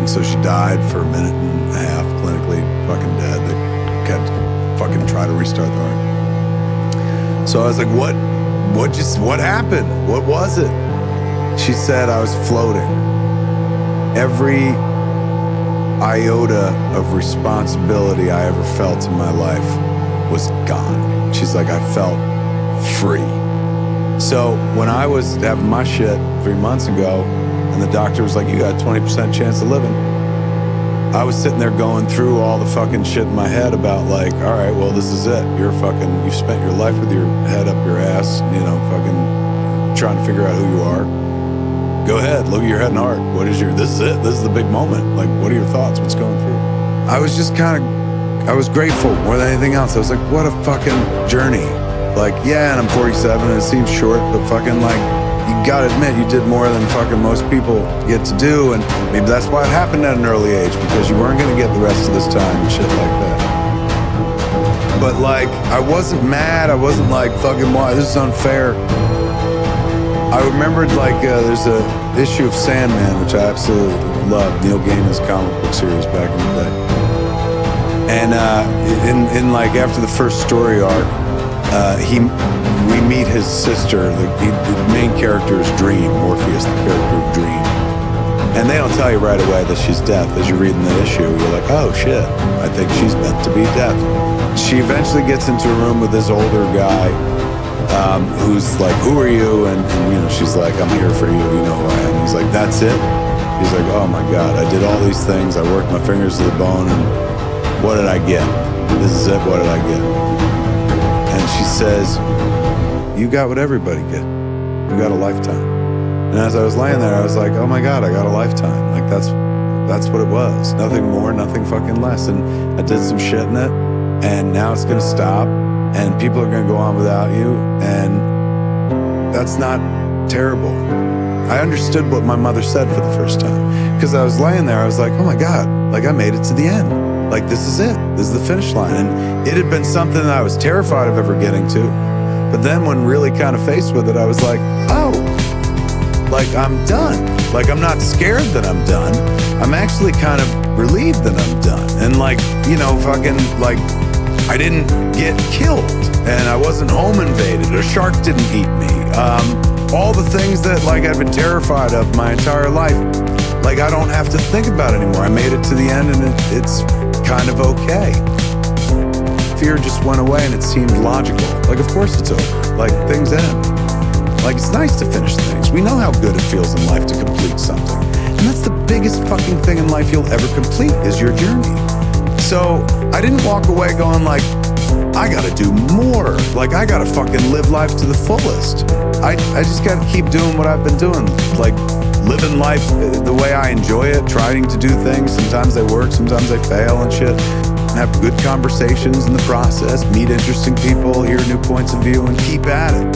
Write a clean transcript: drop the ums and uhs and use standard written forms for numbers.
And so she died for a minute and a half, clinically fucking dead. They kept fucking trying to restart the heart. So I was like, what happened? What was it? She said I was floating. Every iota of responsibility I ever felt in my life was gone. She's like, I felt free. So when I was having my shit 3 months ago, and the doctor was like, you got a 20% chance of living, I was sitting there going through all the fucking shit in my head about like, all right, well, this is it. You've spent your life with your head up your ass, fucking trying to figure out who you are. Go ahead, look at your head and heart. This is it. This is the big moment. Like, what are your thoughts? What's going through? I was just I was grateful more than anything else. I was like, what a fucking journey. Like, yeah, and I'm 47 and it seems short, but fucking like, you gotta admit you did more than fucking most people get to do, and maybe that's why it happened at an early age, because you weren't gonna get the rest of this time and shit like that. But like, I wasn't mad. I wasn't like, fucking, why, this is unfair. I remembered like, there's a issue of Sandman, which I absolutely love, Neil Gaiman's comic book series back in the day. And in like, after the first story arc, we meet his sister, the main character's Dream, Morpheus, the character of Dream. And they don't tell you right away that she's Death. As you're reading the issue, you're like, oh shit, I think she's meant to be Death. She eventually gets into a room with this older guy, who's like, who are you? And she's like, I'm here for you, you know who I am. He's like, that's it? He's like, oh my God, I did all these things, I worked my fingers to the bone, and what did I get? This is it, what did I get? And she says, you got what everybody get. You got a lifetime. And as I was laying there, I was like, oh my God, I got a lifetime. Like, that's what it was. Nothing more, nothing fucking less. And I did some shit in it, and now it's gonna stop, and people are gonna go on without you, and that's not terrible. I understood what my mother said for the first time. Because I was laying there, I was like, oh my God, like I made it to the end. Like, this is it. This is the finish line. And it had been something that I was terrified of ever getting to. But then when really kind of faced with it, I was like, oh, like I'm done. Like, I'm not scared that I'm done. I'm actually kind of relieved that I'm done. And like, fucking like, I didn't get killed, and I wasn't home invaded. A shark didn't eat me. All the things that like I've been terrified of my entire life, like I don't have to think about it anymore. I made it to the end, and it's kind of okay. Fear just went away, and it seemed logical. Like, of course it's over. Like, things end. Like, it's nice to finish things. We know how good it feels in life to complete something. And that's the biggest fucking thing in life you'll ever complete, is your journey. So I didn't walk away going like, I gotta do more. Like, I gotta fucking live life to the fullest. I just gotta keep doing what I've been doing. Like, living life the way I enjoy it, trying to do things. Sometimes they work, sometimes they fail and shit. Have good conversations in the process, meet interesting people, hear new points of view, and keep at it.